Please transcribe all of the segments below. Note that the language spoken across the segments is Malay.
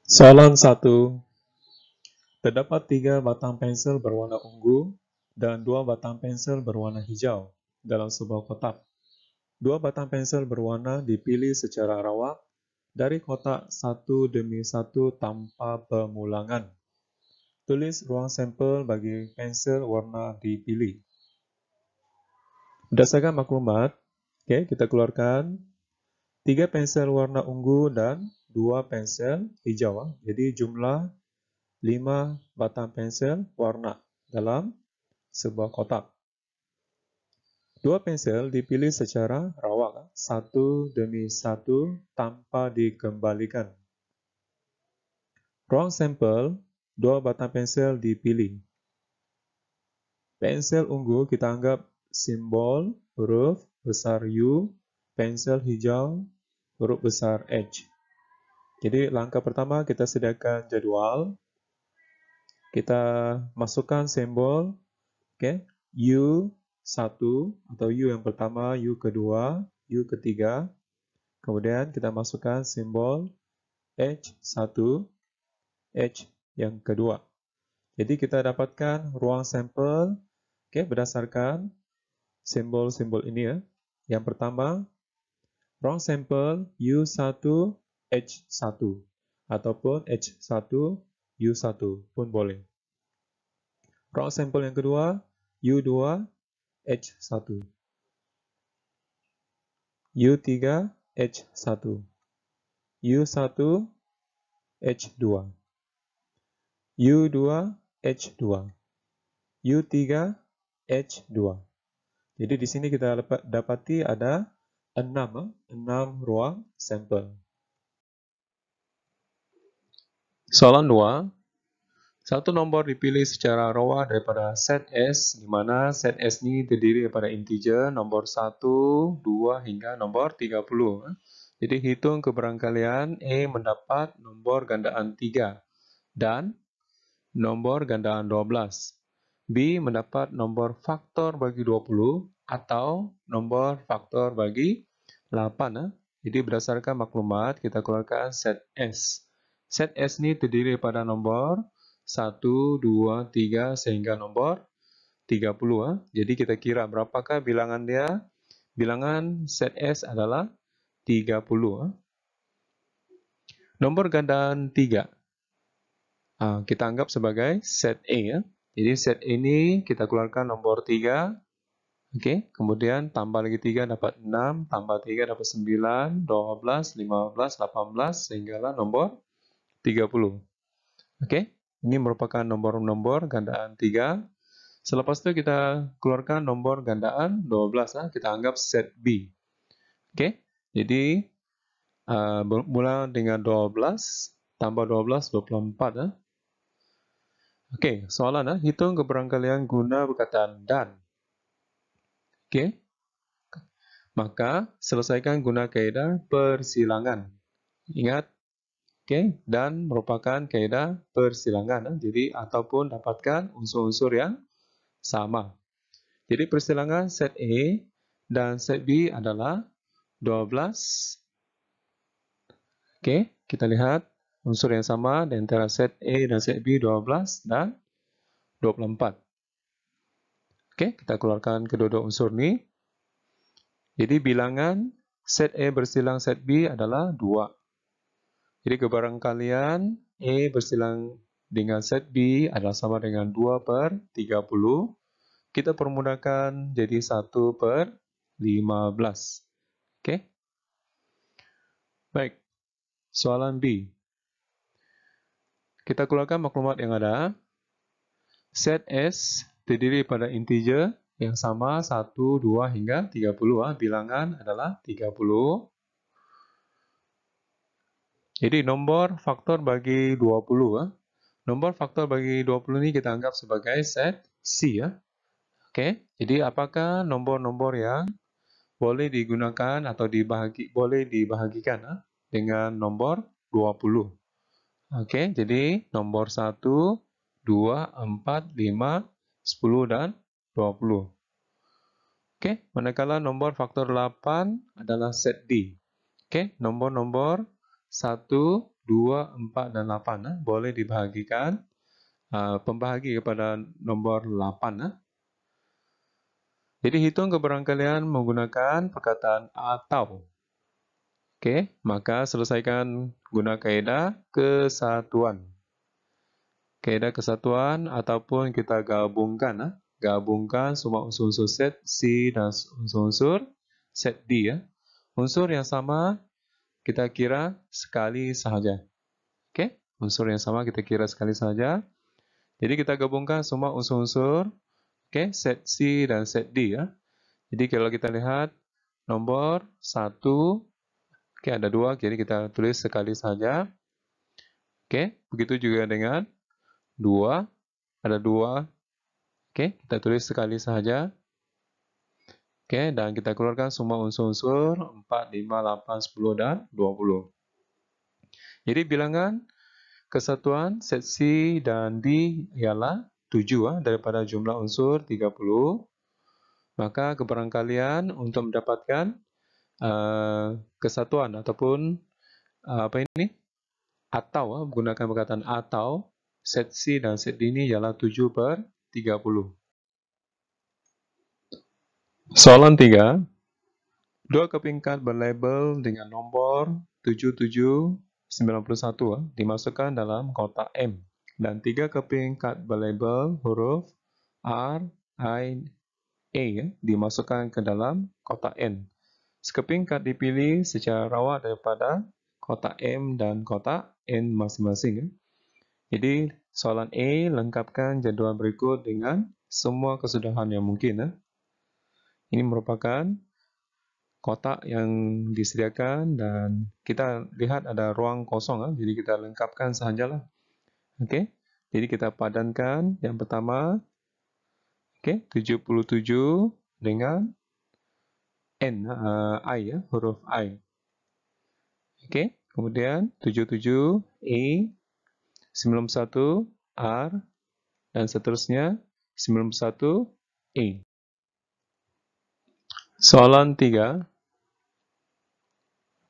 Soalan 1. Terdapat 3 batang pensil berwarna ungu dan 2 batang pensil berwarna hijau dalam sebuah kotak. 2 batang pensil berwarna dipilih secara rawak dari kotak satu demi satu tanpa pemulangan. Tulis ruang sampel bagi pensil warna dipilih. Berdasarkan maklumat, kita keluarkan 3 pensil warna ungu dan 2 pensil hijau. Jadi jumlah 5 batang pensil warna dalam sebuah kotak. 2 pensil dipilih secara rawak, satu demi satu tanpa dikembalikan. Ruang sampel, 2 batang pensil dipilih. Pensil ungu kita anggap simbol huruf besar U, pensil hijau huruf besar H. Jadi langkah pertama kita sediakan jadwal. Kita masukkan simbol U1 atau U yang pertama, U kedua, U ketiga. Kemudian kita masukkan simbol H1, H yang kedua. Jadi kita dapatkan ruang sampel berdasarkan simbol-simbol ini ya. Yang pertama, ruang sampel U1, H1 ataupun H1, U1 pun boleh. Ruang sampel yang kedua, U2, H1. U3, H1. U1, H2. U2, H2. U3, H2. Jadi di sini kita dapati ada 6 ruang sampel. Soalan 2. Satu nomor dipilih secara rawak daripada set S, di mana set S ini terdiri daripada integer nomor 1, 2 hingga nomor 30. Jadi hitung keberangkalian A mendapat nomor gandaan 3 dan nomor gandaan 12. B mendapat nomor faktor bagi 20 atau nomor faktor bagi 8. Jadi berdasarkan maklumat kita keluarkan set S. Set S ini terdiri daripada nomor 1, 2, 3 sehingga nomor 30. Jadi kita kira berapakah bilangan dia? Bilangan set S adalah 30. Nomor gandaan 3 kita anggap sebagai set A. Jadi set A ini kita keluarkan nomor 3. Kemudian tambah lagi 3 dapat 6, tambah 3 dapat 9, 12, 15, 18 sehinggalah nomor 30. Ini merupakan nomor-nomor gandaan 3. Selepas itu kita keluarkan nomor gandaan 12. Kita anggap set B. Jadi mula dengan 12 tambah 12, 24. Soalan hitung keberangkalian guna perkataan dan. Maka selesaikan guna kaedah persilangan. Ingat, dan merupakan kaedah persilangan. Jadi ataupun dapatkan unsur-unsur yang sama. Jadi persilangan set A dan set B adalah 12. Kita lihat unsur yang sama di antara set A dan set B 12 dan 24. Kita keluarkan kedua-dua unsur ini. Jadi bilangan set A bersilang set B adalah 2. Jadi kebarangkalian A bersilang dengan set B adalah sama dengan 2 per 30. Kita permudahkan jadi 1 per 15. Baik, soalan B. Kita keluarkan maklumat yang ada. Set S terdiri pada integer yang sama 1, 2 hingga 30. Bilangan adalah 30. Jadi nomor faktor bagi 20. Nomor faktor bagi 20 ini kita anggap sebagai set C. Jadi apakah nomor-nomor yang boleh digunakan atau boleh dibahagikan dengan nomor 20? Jadi nomor 1, 2, 4, 5, 10, dan 20. Manakala nomor faktor 8 adalah set D. Nomor-nomor 1, 2, 4, dan 8. Boleh dibahagikan. Pembahagi kepada nomor 8. Jadi hitung keberangkalian menggunakan perkataan atau. Oke, maka selesaikan guna kaedah kesatuan. Kaedah kesatuan ataupun kita gabungkan. Gabungkan semua unsur-unsur set C dan unsur-unsur set D. Unsur yang sama kita kira sekali sahaja. Oke, unsur yang sama kita kira sekali saja. Jadi kita gabungkan semua unsur-unsur, set C dan set D. Jadi kalau kita lihat nomor 1, ada 2, jadi kita tulis sekali saja. Begitu juga dengan 2, ada 2, kita tulis sekali saja. Dan kita keluarkan semua unsur-unsur 4, 5, 8, 10, dan 20. Jadi bilangan kesatuan set C dan D ialah 7 daripada jumlah unsur 30. Maka keberangkalian untuk mendapatkan kesatuan ataupun atau menggunakan perkataan atau set C dan set D ini ialah 7/30. Soalan 3. Dua keping kad berlabel dengan nomor 7791 dimasukkan dalam kotak M dan 3 keping kad berlabel huruf R, I, A dimasukkan ke dalam kotak N. Sekeping kad dipilih secara rawat daripada kotak M dan kotak N masing-masing. Jadi soalan A, lengkapkan jadual berikut dengan semua kesudahan yang mungkin. Ini merupakan kotak yang disediakan dan kita lihat ada ruang kosong. Jadi kita lengkapkan sahajalah. Jadi kita padankan yang pertama 77 dengan N, I, huruf I. Kemudian 77 A, 91 R, dan seterusnya 91 A. Soalan 3.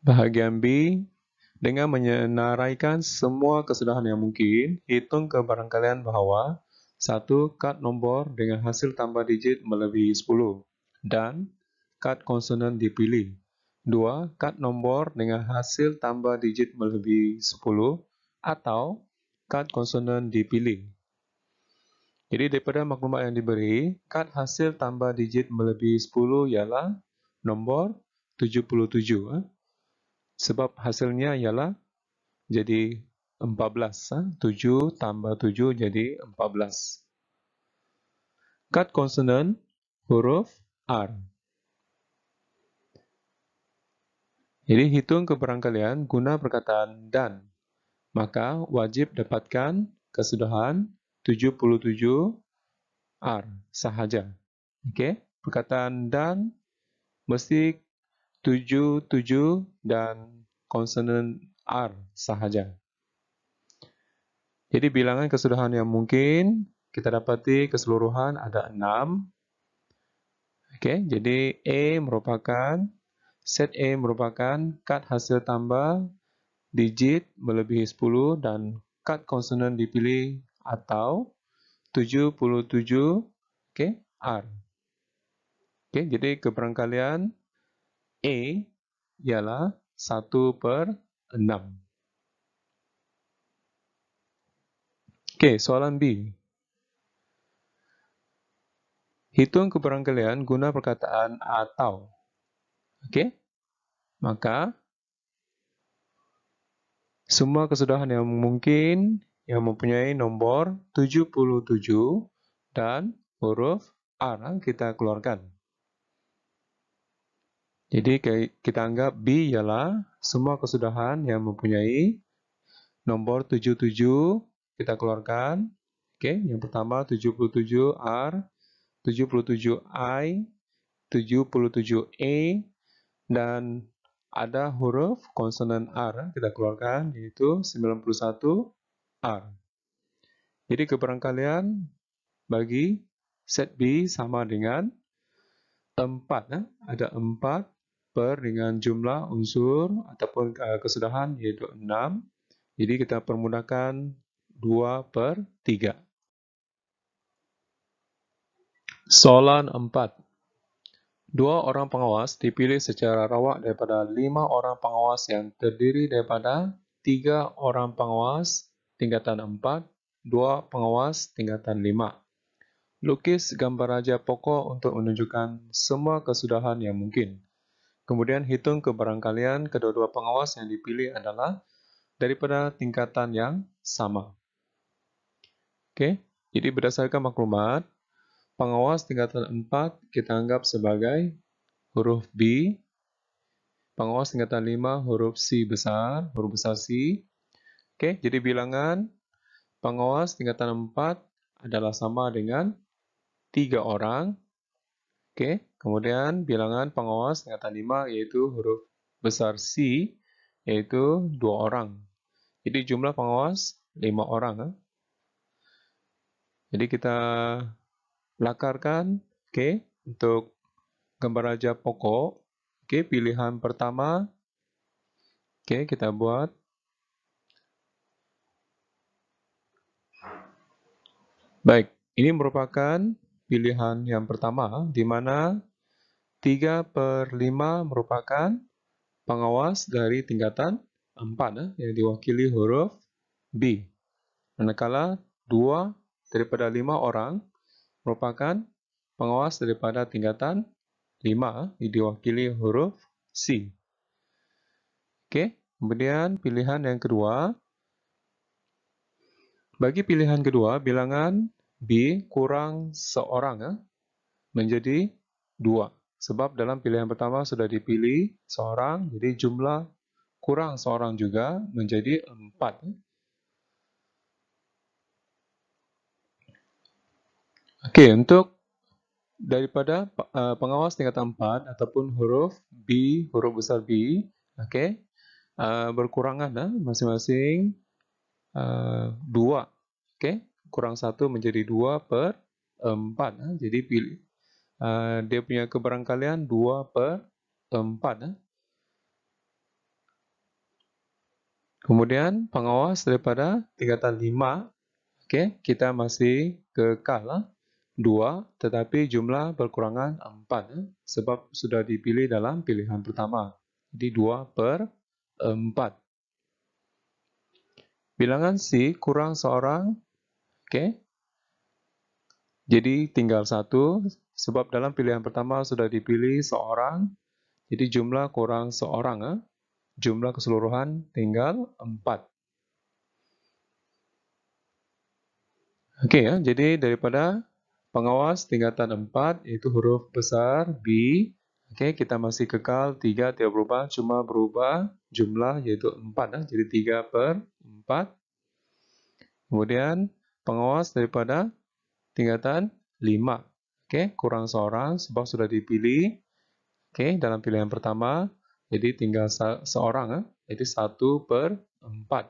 Bahagian B. Dengan menyenaraikan semua kesudahan yang mungkin, hitung kebarangkalian bahawa 1. Kad nombor dengan hasil tambah digit melebihi 10 dan kad konsonan dipilih. 2. Kad nombor dengan hasil tambah digit melebihi 10 atau kad konsonan dipilih. Jadi daripada maklumat yang diberi, kad hasil tambah digit melebihi 10 ialah nombor 77. Sebab hasilnya ialah jadi 14. 7 tambah 7 jadi 14. Kad konsonan huruf R. Jadi hitung keberangkalian guna perkataan dan. Maka wajib dapatkan kesudahan 77 R sahaja. Perkataan dan mesti 77 dan konsonan R sahaja. Jadi bilangan kesudahan yang mungkin kita dapati keseluruhan ada 6. Jadi set A merupakan kad hasil tambah digit melebihi 10 dan kad konsonan dipilih atau 77 R. Jadi keberangkalian A ialah 1/6. Soalan B. Hitung keberangkalian guna perkataan atau. Maka semua kesudahan yang mungkin yang mempunyai nomor 77 dan huruf R kita keluarkan. Jadi kita anggap B ialah semua kesudahan yang mempunyai nomor 77 kita keluarkan. Yang pertama 77 R, 77 I, 77 A, dan ada huruf konsonan R kita keluarkan yaitu 91 R. Jadi keberangkalian bagi set B sama dengan 4. Ada 4 per dengan jumlah unsur ataupun kesudahan yaitu 6 Jadi kita permudahkan 2/3. Soalan 4. 2 orang pengawas dipilih secara rawak daripada 5 orang pengawas yang terdiri daripada 3 orang pengawas tingkatan 4, 2 pengawas tingkatan 5. Lukis gambar raja pokok untuk menunjukkan semua kesudahan yang mungkin. Kemudian hitung kebarangkalian kedua-dua pengawas yang dipilih adalah daripada tingkatan yang sama. Okey, jadi berdasarkan maklumat, pengawas tingkatan 4 kita anggap sebagai huruf B, pengawas tingkatan 5 huruf C besar, huruf besar C. Okey, jadi bilangan pengawas tingkatan 4 adalah sama dengan 3 orang. Okey, kemudian bilangan pengawas tingkatan 5 iaitu huruf besar C, iaitu 2 orang. Jadi jumlah pengawas 5 orang. Jadi kita lakarkan, okey, untuk gambar raja pokok. Okey, pilihan pertama, okey, kita buat. Baik, ini merupakan pilihan yang pertama, di mana 3/5 merupakan pengawas dari tingkatan 4 yang diwakili huruf B. Manakala 2 daripada 5 orang merupakan pengawas daripada tingkatan 5 yang diwakili huruf C. Okey, kemudian pilihan yang kedua. Bagi pilihan kedua, bilangan B kurang seorang menjadi 2. Sebab dalam pilihan pertama sudah dipilih seorang, jadi jumlah kurang seorang juga menjadi 4. Okey, untuk daripada pengawas tingkatan 4 ataupun huruf B, huruf besar B, okey, berkurangan masing-masing 2. Okey, kurang 1 menjadi 2/4. Jadi pilih dia punya kebarangkalian 2/4. Kemudian pengawas daripada tingkatan 5, okey, kita masih kekal 2, tetapi jumlah berkurangan 4 sebab sudah dipilih dalam pilihan pertama. Jadi 2/4. Bilangan C kurang seorang, okey. Jadi tinggal 1 sebab dalam pilihan pertama sudah dipilih seorang. Jadi jumlah kurang seorang, jumlah keseluruhan tinggal 4. Okey, jadi daripada pengawas tingkatan 4 iaitu huruf besar B, okey, kita masih kekal 3 tidak berubah, cuma berubah jumlah iaitu 4, jadi 3/4. Kemudian pengawas daripada tingkatan 5, okey, kurang seorang sebab sudah dipilih, okey, dalam pilihan pertama, jadi tinggal seorang, jadi 1/4.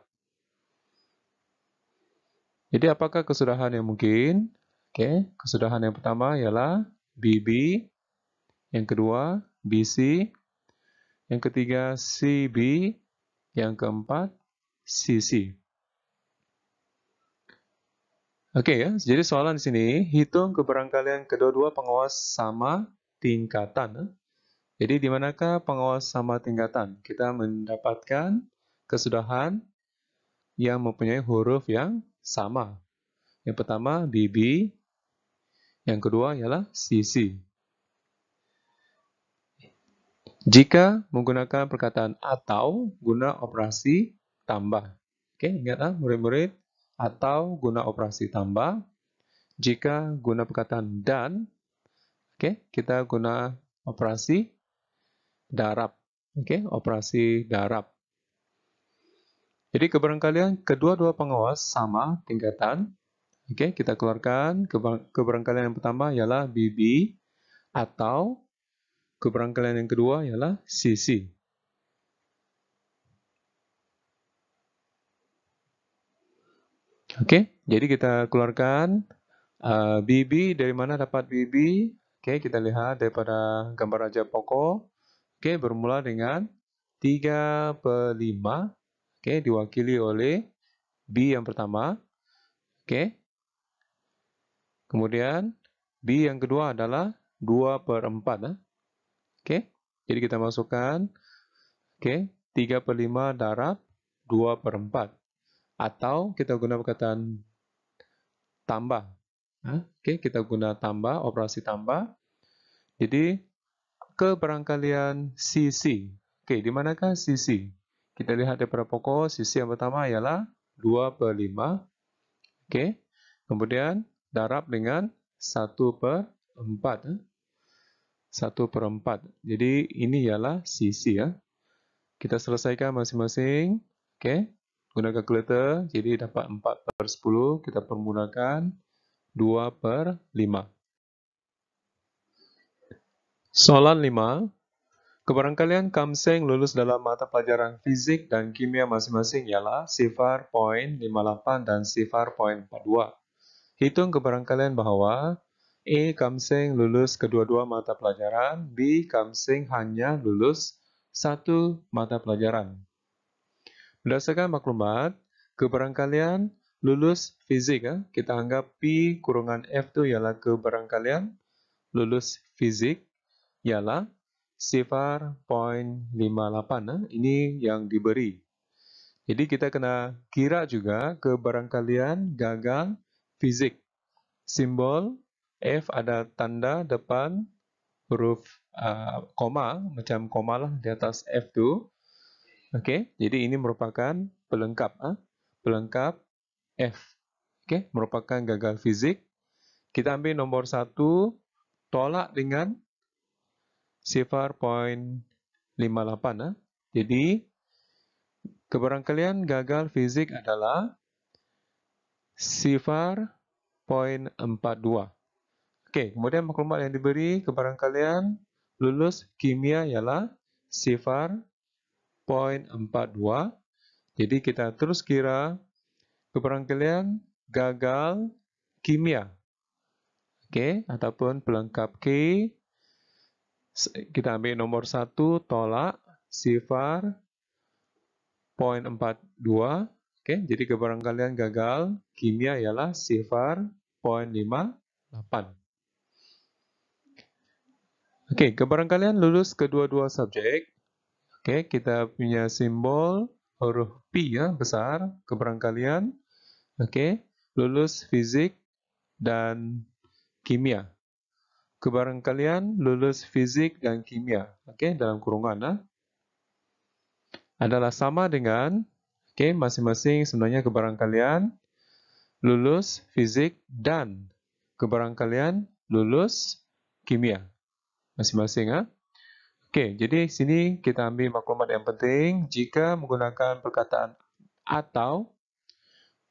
Jadi apakah kesudahan yang mungkin? Okey, kesudahan yang pertama ialah BB, yang kedua BC, yang ketiga CB, yang keempat CC. Okey, jadi soalan di sini, hitung kebarangkalian kedua-dua pengawas sama tingkatan. Jadi di manakah pengawas sama tingkatan? Kita mendapatkan kesudahan yang mempunyai huruf yang sama. Yang pertama BB, yang kedua ialah CC. Jika menggunakan perkataan atau, guna operasi tambah. Okey, ingatlah murid-murid, atau guna operasi tambah. Jika guna perkataan dan, okey, kita guna operasi darab. Okey, operasi darab. Jadi kebarangkalian kedua-dua pengawas sama tingkatan. Okey, kita keluarkan kebarangkalian yang pertama ialah BB, atau kebarangkalian yang kedua ialah CC. Okey, jadi kita keluarkan BB. Dari mana dapat BB? Okey, kita lihat daripada gambar raja pokok. Okey, bermula dengan 3/5. Oke, diwakili oleh B yang pertama. Oke. Kemudian B yang kedua adalah 2/4. Oke. Jadi kita masukkan, oke, 3/5 darab 2/4. Atau kita guna perkataan tambah. Oke, kita guna tambah, operasi tambah. Jadi, keberangkalian sisi. Oke, di manakah sisi? Kita lihat daripada pokok, sisi yang pertama ialah 2/5. Oke, kemudian darab dengan 1/4. 1/4. Jadi, ini ialah sisi ya. Kita selesaikan masing-masing. Oke, guna kalkulator. Jadi, dapat 4/10. Kita permulakan 2/5. Soalan 5. Kebarangkalian Kamseng lulus dalam mata pelajaran fizik dan kimia masing-masing ialah 0.58 dan 0.42. Hitung kebarangkalian bahawa A. Kamseng lulus kedua-dua mata pelajaran, B. Kamseng hanya lulus satu mata pelajaran. Berdasarkan maklumat, kebarangkalian lulus fizik, kita anggap P kurungan F itu ialah kebarangkalian lulus fizik, ialah 0.58. Ini yang diberi. Jadi kita kena kira juga kebarangkalian gagal fizik. Simbol F ada tanda depan huruf koma, macam koma lah di atas F tu. Okey, jadi ini merupakan pelengkap, pelengkap F. Okey, merupakan gagal fizik. Kita ambil nombor 1 tolak dengan 0.58. Jadi, kebarangkalian gagal fizik adalah 0.42. Okey, kemudian maklumat yang diberi kebarangkalian lulus kimia ialah 0.42. Jadi, kita terus kira kebarangkalian gagal kimia. Okey, ataupun pelengkap K. Kita ambil nombor 1 tolak 0.42. Okey, jadi kebarangkalian gagal kimia ialah 0.58. Okey, kebarangkalian lulus kedua-dua subjek. Okey, kita punya simbol huruf P besar, kebarangkalian. Okey, lulus fizik dan kimia. Kebarangkalian lulus fizik dan kimia, okey, dalam kurungan adalah sama dengan, okey, masing-masing sebenarnya kebarangkalian lulus fizik dan kebarangkalian lulus kimia masing-masing. Okey, jadi sini kita ambil maklumat yang penting. Jika menggunakan perkataan atau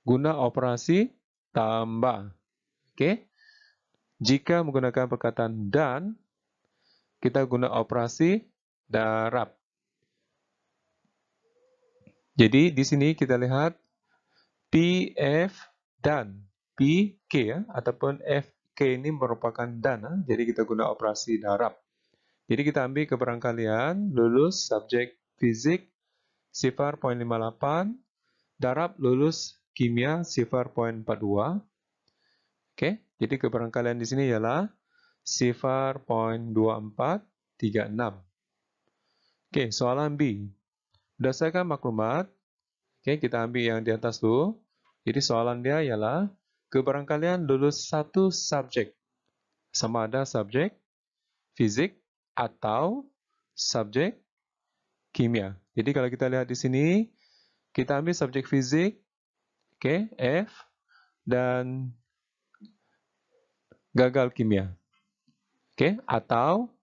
guna operasi tambah. Okey. Jika menggunakan perkataan dan, kita guna operasi darab. Jadi di sini kita lihat PF dan PK ataupun FK ini merupakan dan. Jadi kita guna operasi darab. Jadi kita ambil kebarangkalian lulus subjek fizik 0.58 darab lulus kimia 0.42. Okey, jadi kebarangkalian di sini ialah 0.2436. Okey, soalan B. Berdasarkan maklumat, okey, kita ambil yang di atas tu. Jadi soalan dia ialah kebarangkalian lulus satu subjek. Sama ada subjek fizik atau subjek kimia. Jadi kalau kita lihat di sini, kita ambil subjek fizik, okey, F, dan gagal kimia. Okey, atau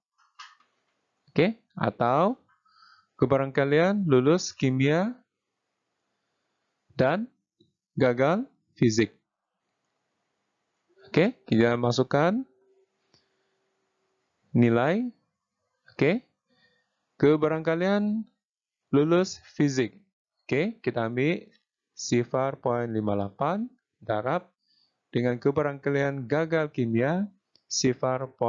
kebarangkalian lulus kimia dan gagal fizik. Okey, kita masukkan nilai. Okey, kebarangkalian lulus fizik. Okey, kita ambil 0.58 darab dengan kebarangkalian gagal kimia 0.58.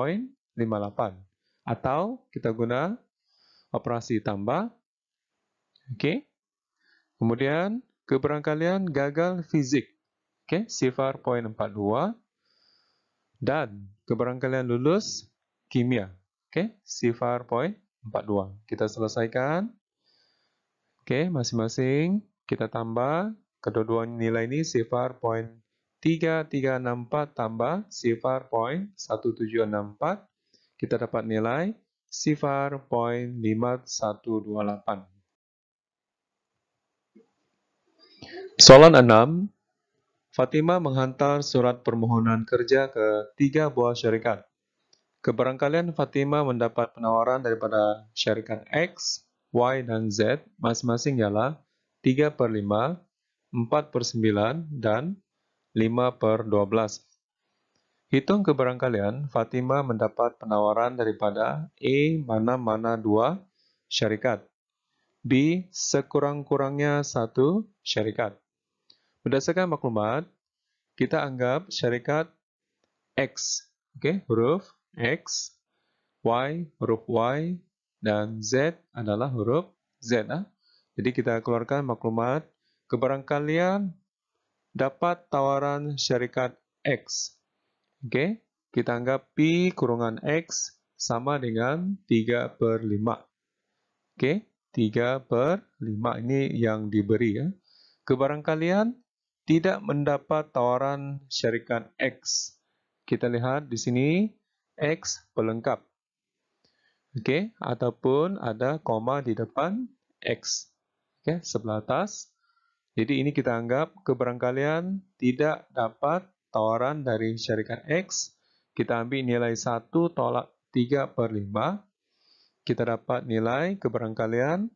Atau kita guna operasi tambah. Okey. Kemudian, kebarangkalian gagal fizik. Oke, 0.42. Dan kebarangkalian lulus kimia. Oke, 0.42. Kita selesaikan. Oke, masing-masing kita tambah. Kedua-dua nilai ini 0.3364 tambah 0.1764. Kita dapat nilai 0.5128. Soalan 6. Fatimah menghantar surat permohonan kerja ke 3 buah syarikat. Kebarangkalian Fatimah mendapat penawaran daripada syarikat X, Y, dan Z masing-masing ialah 3/5, 4/9, dan 5/12. Hitung kebarangkalian Fatimah mendapat penawaran daripada A mana-mana 2 syarikat, B sekurang-kurangnya 1 syarikat. Berdasarkan maklumat, kita anggap syarikat X, huruf X, Y, huruf Y, dan Z adalah huruf Z. Jadi kita keluarkan maklumat, kebarangkalian dapat tawaran syarikat X. Kita anggap P kurungan X sama dengan 3/5. 3/5 ini yang diberi. Kebarangkalian tidak mendapat tawaran syarikat X. Kita lihat di sini X pelengkap. Ataupun ada koma di depan X. Sebelah atas. Jadi ini kita anggap kebarangkalian tidak dapat tawaran dari syarikat X. Kita ambil nilai 1 tolak 3/5. Kita dapat nilai kebarangkalian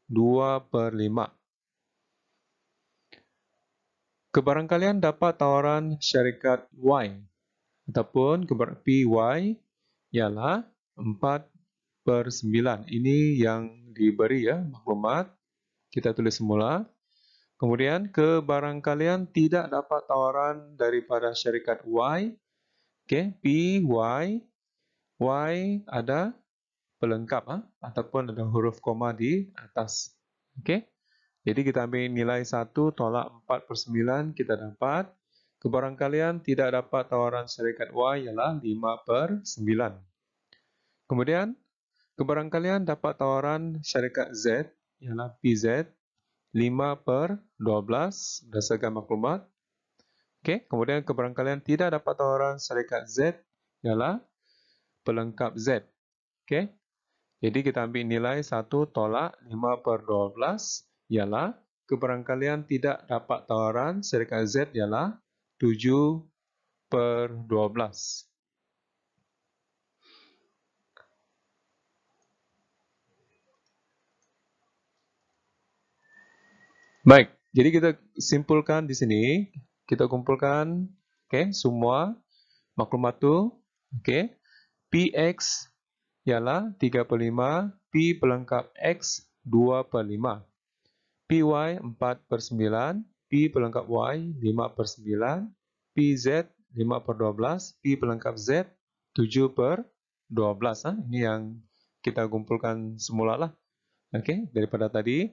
2/5. Kebarangkalian dapat tawaran syarikat Y ataupun PY ialah 4/9. Ini yang diberi maklumat. Kita tulis semula. Kemudian kebarangkalian tidak dapat tawaran daripada syarikat Y. PY, Y ada pelengkap ataupun ada huruf koma di atas. Jadi kita ambil nilai 1 tolak 4/9, kita dapat kebarangkalian tidak dapat tawaran syarikat Y ialah 5/9. Kemudian, kebarangkalian dapat tawaran syarikat Z ialah PZ 5/12 berdasarkan maklumat. Kemudian kebarangkalian tidak dapat tawaran syarikat Z ialah pelengkap Z. Jadi kita ambil nilai 1 tolak 5/12 ialah kebarangkalian tidak dapat tawaran syarikat Z ialah 7/12. Baik, jadi kita simpulkan di sini, kita kumpulkan semua maklumat itu. PX ialah 3/5, P pelengkap X 2/5. PY 4/9, P pelengkap Y 5/9, PZ 5/12, P pelengkap Z 7/12. Ini yang kita kumpulkan semula lah. Daripada tadi.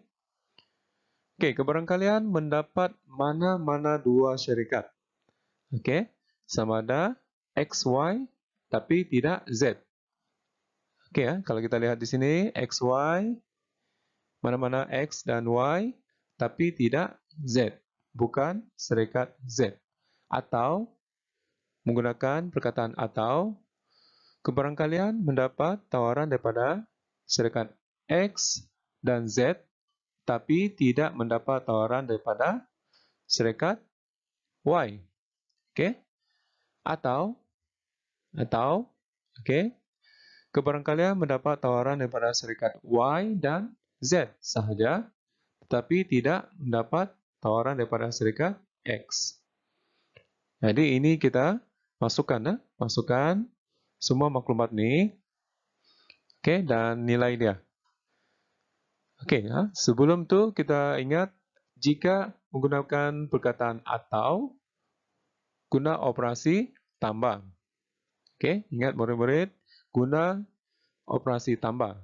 Kebarangkalian mendapat mana-mana 2 syarikat. Sama ada XY tapi tidak Z. Kalau kita lihat di sini XY, mana-mana X dan Y, tapi tidak Z, bukan syarikat Z. Atau, menggunakan perkataan atau, kebarangkalian mendapat tawaran daripada syarikat X dan Z, tapi tidak mendapat tawaran daripada syarikat Y. Atau, kebarangkalian mendapat tawaran daripada syarikat Y dan Z sahaja, tetapi tidak mendapat tawaran daripada syarikat X. Jadi ini kita masukkan semua maklumat ini, dan nilai dia. Sebelum itu kita ingat jika menggunakan perkataan atau, guna operasi tambah. Ingat murid-murid, guna operasi tambah.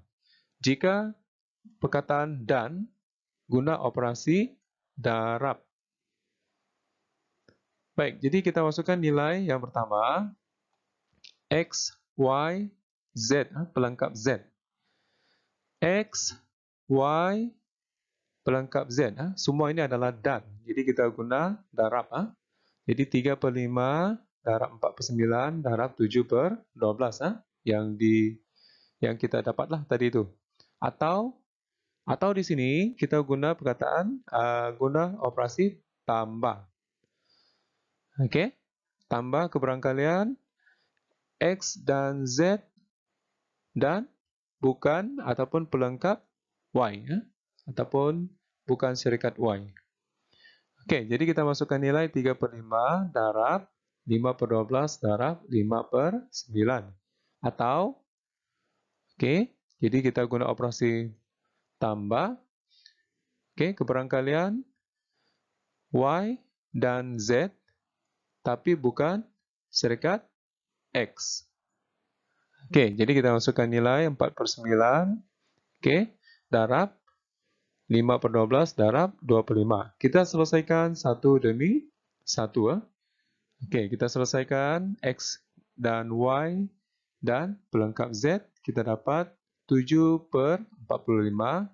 Jika perkataan dan, guna operasi darab. Baik, jadi kita masukkan nilai yang pertama, X, Y, Z, pelengkap Z. X, Y, pelengkap Z. Semua ini adalah dan. Jadi kita guna darab. Jadi 3/5 darab 4/9 darab 7/12. Yang kita dapatlah tadi itu. Atau di sini kita guna perkataan, guna operasi tambah. Oke, tambah keberangkalian X dan Z dan bukan ataupun pelengkap Y, ataupun bukan syarikat Y. Oke, jadi kita masukkan nilai 3/5 darab 5/12 darab 5/9. Atau, oke, jadi kita guna operasi tambah. Oke, keberangkalian Y dan Z, tapi bukan syarikat X. Oke, jadi kita masukkan nilai 4/9. Oke, darab 5/12 darab 2/5. Kita selesaikan satu demi satu. Oke, kita selesaikan X dan Y dan pelengkap Z. Kita dapat 7/45.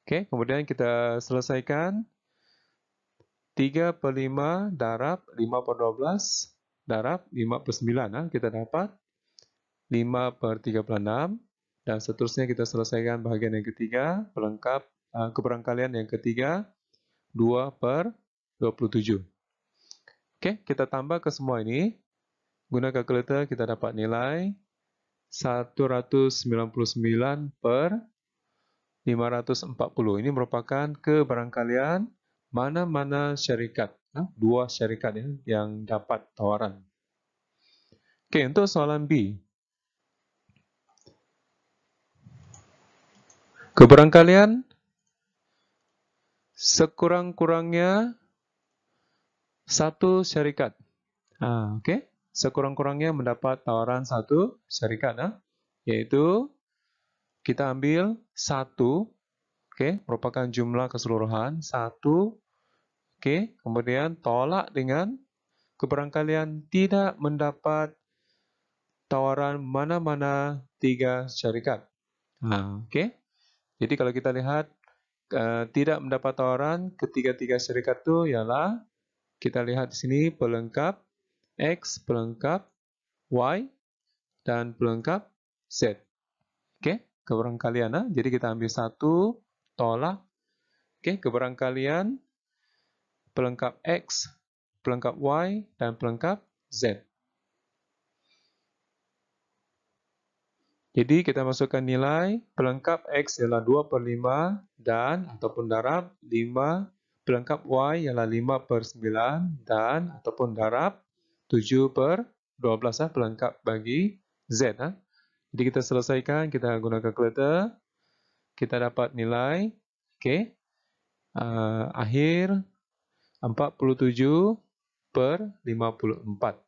Oke, kemudian kita selesaikan 3/5 darab 5/12 darab 5/9. Kita dapat 5/36. Dan seterusnya kita selesaikan bahagian yang ketiga, pelengkap keberangkalian yang ketiga, 2/27. Oke, kita tambah ke semua ini. Guna kalkulator kita dapat nilai 199/540. Ini merupakan keberangkalian mana-mana syarikat. Dua syarikat yang dapat tawaran. Oke, untuk soalan B. Keberangkalian sekurang-kurangnya satu syarikat. Oke, sekurang-kurangnya mendapat tawaran satu syarikat, yaitu kita ambil 1, oke, merupakan jumlah keseluruhan 1, oke, kemudian tolak dengan keberangkalian tidak mendapat tawaran mana-mana 3 syarikat. Oke, jadi kalau kita lihat tidak mendapat tawaran ketiga-tiga syarikat itu ialah kita lihat di sini pelengkap X, pelengkap Y, dan pelengkap Z. Oke, keberangkalian. Jadi kita ambil 1, tolak. Oke, keberangkalian pelengkap X, pelengkap Y, dan pelengkap Z. Jadi kita masukkan nilai pelengkap X ialah 2/5 dan ataupun darab 5, pelengkap Y ialah 5/9 dan ataupun darab 7/12 pelengkap bagi Z. Jadi kita selesaikan, kita gunakan kalkulator, kita dapat nilai, oke, akhir 47/54.